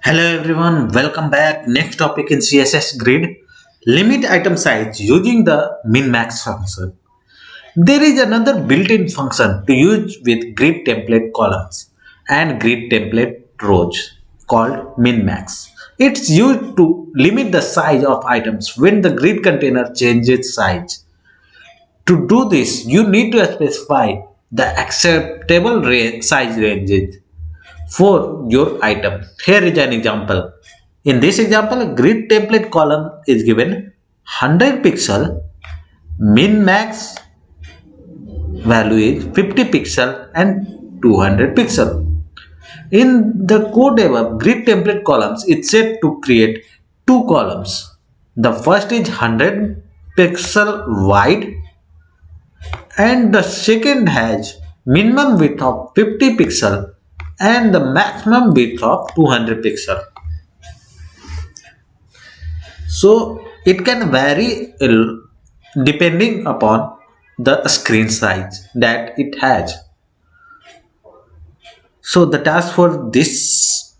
Hello everyone, welcome back. Next topic in CSS grid. Limit item size using the minmax function. There is another built-in function to use with grid template columns and grid template rows called minmax. It's used to limit the size of items when the grid container changes size. To do this, you need to specify the acceptable size ranges for your item. Here is an example. In this example, a grid template column is given 100 pixel, min max value is 50 pixel and 200 pixel. In the code above, grid template columns is set to create two columns. The first is 100 pixel wide and the second has minimum width of 50 pixel and the maximum width of 200 pixel. So it can vary depending upon the screen size that it has. So the task for this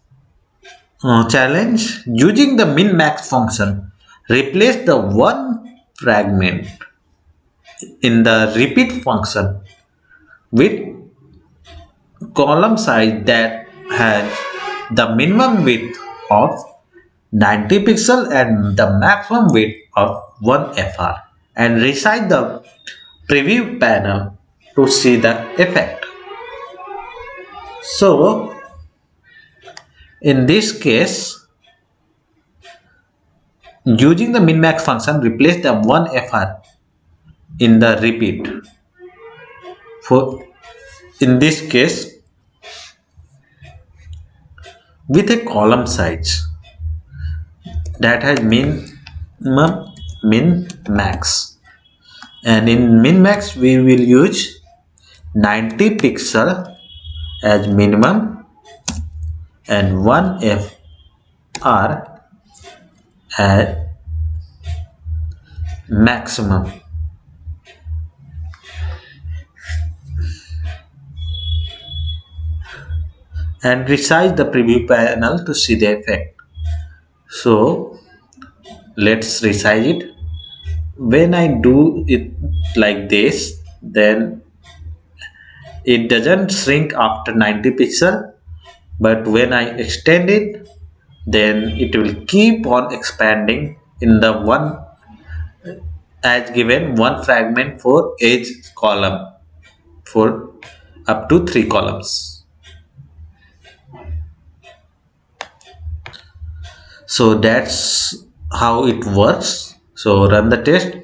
challenge, using the min max function, replace the one fragment in the repeat function with column size that has the minimum width of 90 pixel and the maximum width of 1 fr and resize the preview panel to see the effect. So in this case, using the min-max function, replace the 1 fr in the repeat. For in this case, with a column size that has minimum, min, max, and in min max we will use 90 pixel as minimum and 1 fr as maximum. And resize the preview panel to see the effect. So let's resize it. When I do it like this, then it doesn't shrink after 90 pixel, but when I extend it, then it will keep on expanding in the one as given one fragment for each column for up to 3 columns. So that's how it works. So run the test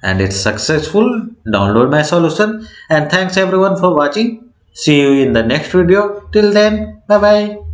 and it's successful. Download my solution and thanks everyone for watching. See you in the next video. Till then, bye bye.